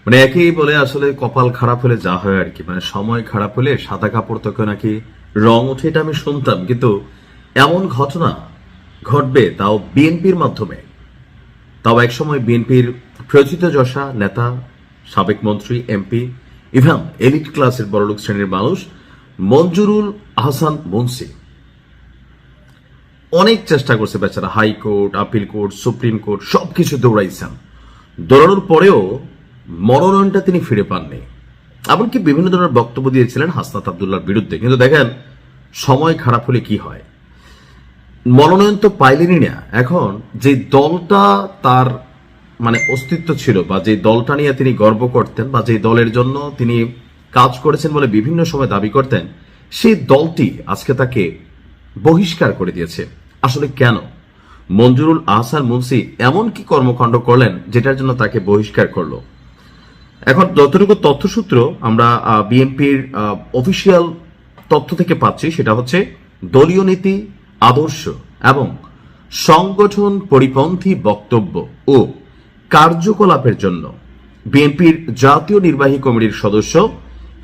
মানে একই বলে আসলে কপাল খারাপ হলে যা হয় আর কি, মানে সময় খারাপ হলে সাদা কাপড় থেকে নাকি রং ওঠে, এটা আমি শুনতাম, কিন্তু এমন ঘটনা ঘটবে তাও বিএনপির মাধ্যমে, তাও একসময় বিএনপির প্রথিতযশা নেতা, সাবেক মন্ত্রী, এমপি, ইভেন এলিট ক্লাসের বড়লোক শ্রেণীর মানুষ মঞ্জুরুল আহসান মুন্সি অনেক চেষ্টা করছে বেচারা, high court, appeal court, supreme court সবকিছু দৌড়াইছেন। দৌড়ানোর পরেও মনোনয়নটা তিনি ফিরে পাননি। এমনকি বিভিন্ন ধরনের বক্তব্য দিয়েছিলেন হাসনাত আব্দুল্লাহর বিরুদ্ধে। কিন্তু দেখেন সময় খারাপ হলে কি হয়, মনোনয়ন তো পাইলেনই না। এখন যে দলটা তার মানে অস্তিত্ব ছিল, বা যে দলটা নিয়ে তিনি গর্ব করতেন, বা যে দলের জন্য তিনি কাজ করেছেন বলে বিভিন্ন সময় দাবি করতেন, সেই দলটি আজকে তাকে বহিষ্কার করে দিয়েছে। আসলে কেন মঞ্জুরুল আহসান মুন্সি এমন কি কর্মকাণ্ড করলেন যেটার জন্য তাকে বহিষ্কার করলো? এখন যতটুকু তথ্যসূত্র আমরা বিএনপির অফিসিয়াল তথ্য থেকে পাচ্ছি, সেটা হচ্ছে দলীয় নীতি, আদর্শ এবং সংগঠন পরিপন্থী বক্তব্য ও কার্যকলাপের জন্য বিএনপির জাতীয় নির্বাহী কমিটির সদস্য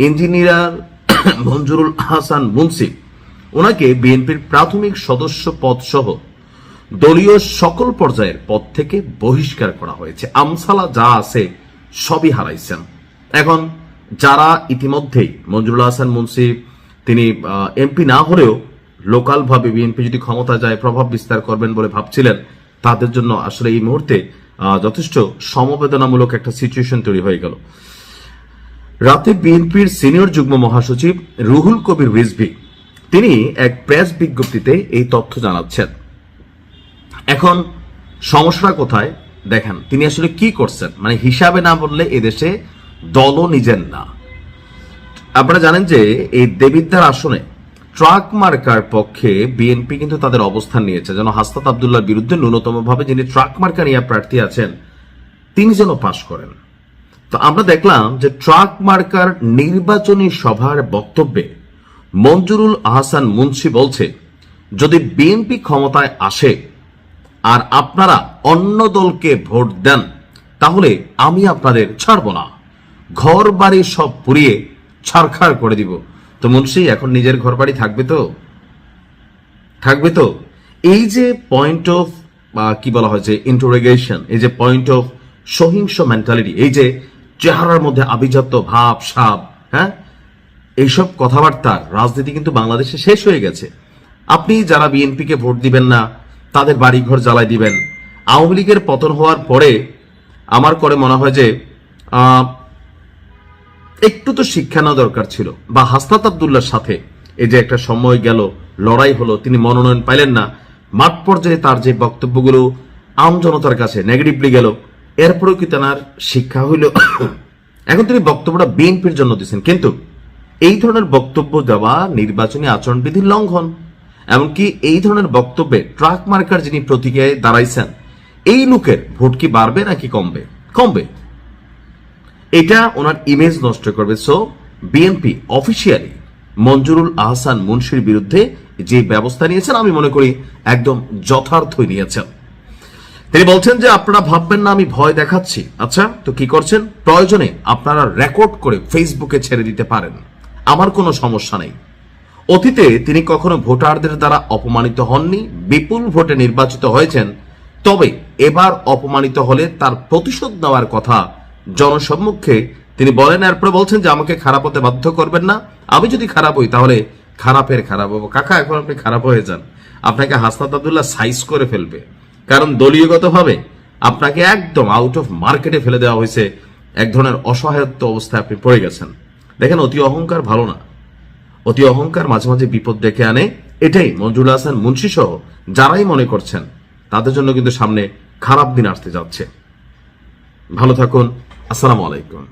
ইঞ্জিনিয়ার মঞ্জুরুল আহসান মুন্সি ওনাকে বিএনপির প্রাথমিক সদস্য পদ সহ দলীয় সকল পর্যায়ের পদ থেকে বহিষ্কার করা হয়েছে। আমসালা যা আছে সবই হারাইছেন। এখন যারা ইতিমধ্যেই মঞ্জুরুল আহসান মুন্সি তিনি এমপি না হলেও লোকাল ভাবে বিএনপি যদি ক্ষমতা যায় প্রভাব বিস্তার করবেন বলে ভাবছিলেন, তাদের জন্য আসলে এই মুহূর্তে যথেষ্ট সমবেদনামূলক একটা সিচুয়েশন তৈরি হয়ে গেল। রাতে বিএনপির সিনিয়র যুগ্ম মহাসচিব রুহুল কবির রিজভী তিনি এক প্রেস বিজ্ঞপ্তিতে এই তথ্য জানাচ্ছেন। এখন সমস্যা কোথায় দেখেন, তিনি আসলে কি করছেন, মানে হিসাবে না বললে এদেশে দলও নিজের না। আপনারা জানেন যে এই দেবিদ্বার আসনে ট্রাক মার্কার পক্ষে বিএনপি কিন্তু তাদের অবস্থান নিয়েছে, যেন হাসনাত আব্দুল্লাহর বিরুদ্ধে ন্যূনতম ভাবে যিনি ট্রাক মার্কা নিয়ে প্রার্থী আছেন তিনি যেন পাশ করেন। তো আমরা দেখলাম যে ট্রাক মার্কার নির্বাচনী সভার বক্তব্যে মঞ্জুরুল আহসান মুন্সি বলছে, যদি বিএনপি ক্ষমতায় আসে আর আপনারা অন্য দলকে ভোট দেন তাহলে আমি আপনাদের ছাড়ব না, ঘর বাড়ি সব পুড়িয়ে ছারখার করে দিব। তো মুন্সি এখন নিজের ঘর বাড়ি থাকবে তো এই যে পয়েন্ট অফ কি বলা হয় যে ইন্টারোগেশন, এই যে পয়েন্ট অফ সহিংস মেন্টালিটি, এই যে চেহারার মধ্যে আভিজাত্য ভাব সাব, হ্যাঁ, এইসব কথাবার্তার রাজনীতি কিন্তু বাংলাদেশে শেষ হয়ে গেছে। আপনি যারা বিএনপিকে ভোট দিবেন না তাদের বাড়িঘর জ্বালাই দিবেন। আওয়ামী লীগের পতন হওয়ার পরে আমার করে মনে হয় যে একটু তো শিক্ষা নেওয়া দরকার ছিল, বা হাসনাত আব্দুল্লাহর সাথে এই যে একটা সময় গেল, লড়াই হলো, তিনি মনোনয়ন পাইলেন না, মাঠ পর্যায়ে তার যে বক্তব্যগুলো আম জনতার কাছে নেগেটিভলি গেল, এরপরেও কি তার শিক্ষা হইল? এখন তিনি বক্তব্যটা বিএনপির জন্য দিচ্ছেন, কিন্তু এই ধরনের বক্তব্য দেওয়া নির্বাচনী আচরণবিধির লঙ্ঘন। এমনকি এই ধরনের বক্তব্যে ট্রাক মার্কার যিনি প্রতীকে দাঁড়াইছেন এই লোকের ভোট কি বাড়বে নাকি কমবে? এটা ওনার ইমেজ নষ্ট করবে। So BNP officially Manjurul Ahsan মুন্সির বিরুদ্ধে যে ব্যবস্থা নিয়েছেন আমি মনে করি একদম যথার্থই নিয়েছেন। তিনি বলছেন যে আপনারা ভাববেন না আমি ভয় দেখাচ্ছি। আচ্ছা, তো কি করছেন? প্রয়োজনে আপনারা রেকর্ড করে ফেসবুকে ছেড়ে দিতে পারেন, আমার কোনো সমস্যা নেই। অতীতে তিনি কখনো ভোটারদের দ্বারা অপমানিত হননি, বিপুল ভোটে নির্বাচিত হয়েছেন। তবে এবার অপমানিত হলে তার প্রতিশোধ নেওয়ার কথা জনসম্মুখে তিনি বলেন। এরপরে বলছেন যে আমাকে খারাপ হতে বাধ্য করবেন না, আমি যদি খারাপ হই তাহলে খারাপ হবো। কাকা, এখন আপনি খারাপ হয়ে যান, আপনাকে হাসনাত আব্দুল্লাহ সাইজ করে ফেলবে, কারণ দলীয়গতভাবে আপনাকে একদম আউট অফ মার্কেটে ফেলে দেওয়া হয়েছে। এক ধরনের অসহায়ত্ব অবস্থায় আপনি পড়ে গেছেন। দেখেন, অতি অহংকার ভালো না, অতি অহংকার মাঝে মাঝে বিপদ ডেকে আনে। এটাই মঞ্জুরুল আহসান মুন্সি সহ যারাই মনে করছেন তাদের জন্য কিন্তু সামনে খারাপ দিন আসতে যাচ্ছে। ভালো থাকুন, আসসালামু আলাইকুম।